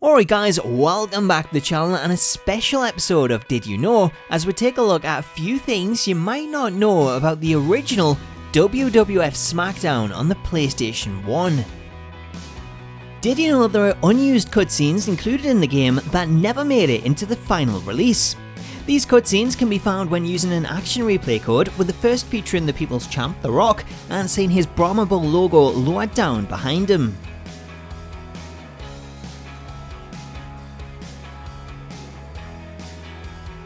Alright guys, welcome back to the channel and a special episode of Did You Know, as we take a look at a few things you might not know about the original WWF Smackdown on the PlayStation 1. Did you know there are unused cutscenes included in the game that never made it into the final release? These cutscenes can be found when using an action replay code, with the first featuring the People's Champ, The Rock, and seeing his Brahma Bull logo lowered down behind him.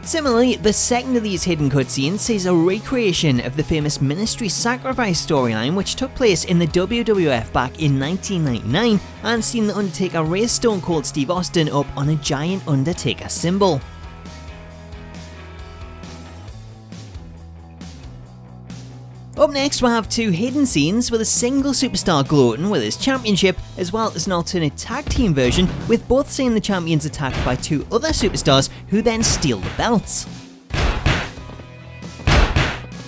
Similarly, the second of these hidden cutscenes sees a recreation of the famous Ministry Sacrifice storyline, which took place in the WWF back in 1999 and seen The Undertaker raise Stone Cold Steve Austin up on a giant Undertaker symbol. Up next, we'll have two hidden scenes with a single superstar gloating with his championship, as well as an alternate tag team version with both seeing the champions attacked by two other superstars who then steal the belts.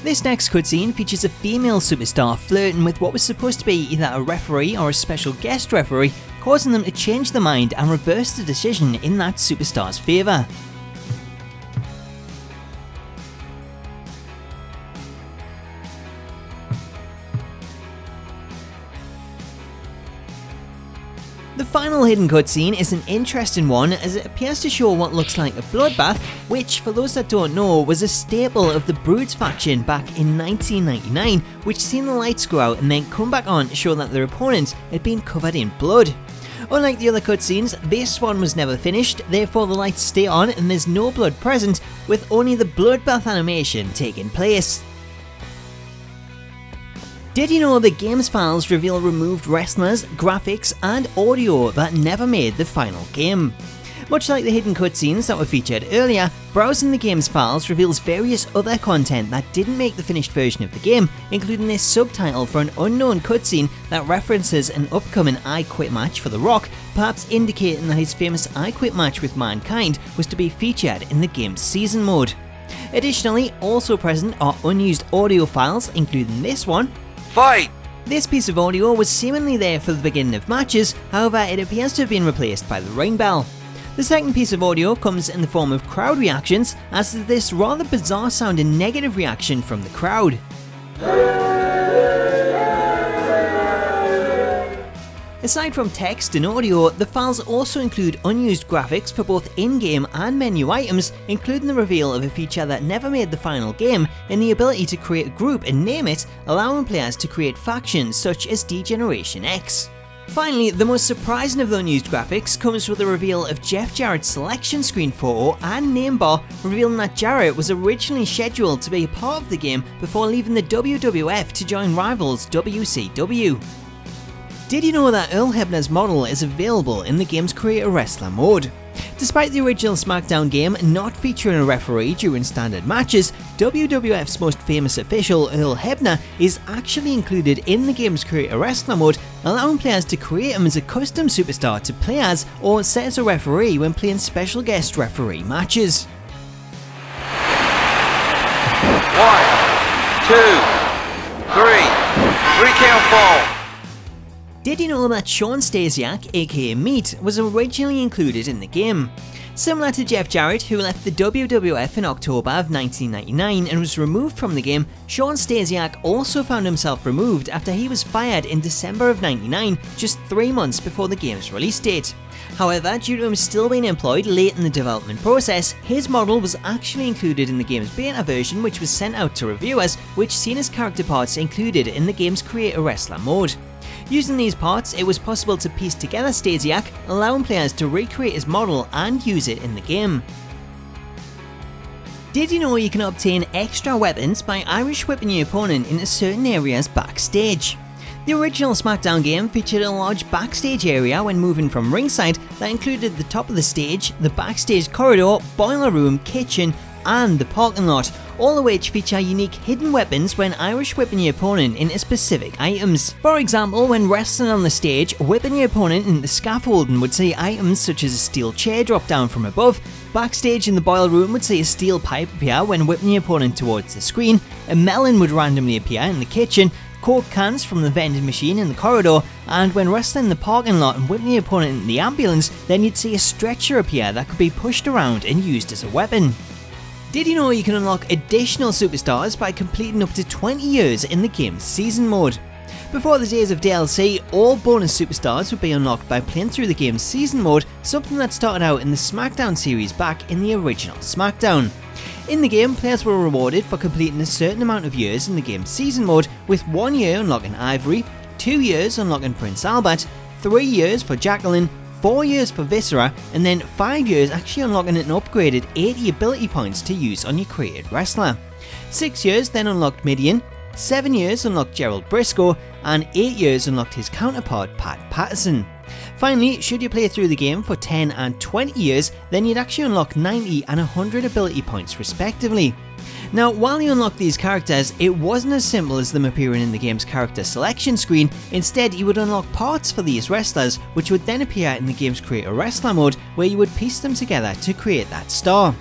This next cutscene features a female superstar flirting with what was supposed to be either a referee or a special guest referee, causing them to change their mind and reverse the decision in that superstar's favour. The final hidden cutscene is an interesting one, as it appears to show what looks like a bloodbath, which, for those that don't know, was a staple of the Broods faction back in 1999, which seen the lights go out and then come back on to show that their opponent had been covered in blood. Unlike the other cutscenes, this one was never finished, therefore the lights stay on and there's no blood present, with only the bloodbath animation taking place. Did you know the game's files reveal removed wrestlers, graphics, and audio that never made the final game? Much like the hidden cutscenes that were featured earlier, browsing the game's files reveals various other content that didn't make the finished version of the game, including this subtitle for an unknown cutscene that references an upcoming I Quit match for The Rock, perhaps indicating that his famous I Quit match with Mankind was to be featured in the game's season mode. Additionally, also present are unused audio files, including this one. Fight! This piece of audio was seemingly there for the beginning of matches, however it appears to have been replaced by the ring bell. The second piece of audio comes in the form of crowd reactions, as is this rather bizarre sounding negative reaction from the crowd. Aside from text and audio, the files also include unused graphics for both in-game and menu items, including the reveal of a feature that never made the final game, and the ability to create a group and name it, allowing players to create factions such as Regeneration X. Finally, the most surprising of the unused graphics comes with the reveal of Jeff Jarrett's selection screen photo and name bar, revealing that Jarrett was originally scheduled to be a part of the game before leaving the WWF to join rivals WCW. Did you know that Earl Hebner's model is available in the game's Create a Wrestler mode? Despite the original Smackdown game not featuring a referee during standard matches, WWF's most famous official, Earl Hebner, is actually included in the game's Create a Wrestler mode, allowing players to create him as a custom superstar to play as, or set as a referee when playing special guest referee matches. 1, 2, 3, recount fall. Did you know that Shawn Stasiak, aka Meat, was originally included in the game? Similar to Jeff Jarrett, who left the WWF in October of 1999 and was removed from the game, Shawn Stasiak also found himself removed after he was fired in December of 99, just 3 months before the game's release date. However, due to him still being employed late in the development process, his model was actually included in the game's beta version, which was sent out to reviewers, which seen his character parts included in the game's Create a Wrestler mode. Using these parts, it was possible to piece together Stasiak, allowing players to recreate his model and use it in the game. Did you know you can obtain extra weapons by Irish whipping your opponent into certain areas backstage? The original Smackdown game featured a large backstage area when moving from ringside that included the top of the stage, the backstage corridor, boiler room, kitchen, and the parking lot, all of which feature unique hidden weapons when Irish whipping your opponent into specific items. For example, when wrestling on the stage, whipping your opponent into scaffolding would see items such as a steel chair drop down from above. Backstage in the boiler room would see a steel pipe appear when whipping your opponent towards the screen, a melon would randomly appear in the kitchen, Coke cans from the vending machine in the corridor, and when wrestling in the parking lot and whipping the opponent in the ambulance, then you'd see a stretcher appear that could be pushed around and used as a weapon. Did you know you can unlock additional superstars by completing up to 20 years in the game's season mode? Before the days of DLC, all bonus superstars would be unlocked by playing through the game's season mode, something that started out in the Smackdown series back in the original Smackdown. In the game, players were rewarded for completing a certain amount of years in the game's season mode, with 1 year unlocking Ivory, 2 years unlocking Prince Albert, 3 years for Jacqueline, 4 years for Viscera, and then 5 years actually unlocking an upgraded 80 ability points to use on your created wrestler. 6 years then unlocked Midian, 7 years unlocked Gerald Briscoe, and 8 years unlocked his counterpart Pat Patterson. Finally, should you play through the game for 10 and 20 years, then you'd actually unlock 90 and 100 ability points respectively. Now, while you unlock these characters, it wasn't as simple as them appearing in the game's character selection screen. Instead, you would unlock parts for these wrestlers, which would then appear in the game's Create a Wrestler mode, where you would piece them together to create that star.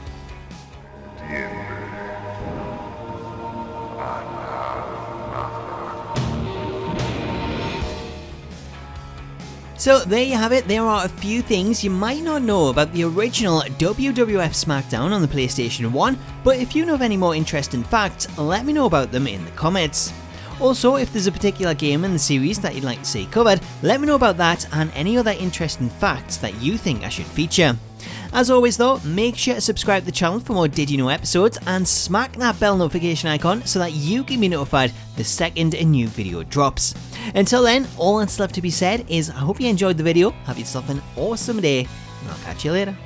So there you have it, there are a few things you might not know about the original WWF Smackdown on the PlayStation 1, but if you know of any more interesting facts, let me know about them in the comments. Also, if there's a particular game in the series that you'd like to see covered, let me know about that and any other interesting facts that you think I should feature. As always though, make sure to subscribe to the channel for more Did You Know episodes and smack that bell notification icon so that you can be notified the second a new video drops. Until then, all that's left to be said is I hope you enjoyed the video, have yourself an awesome day, and I'll catch you later.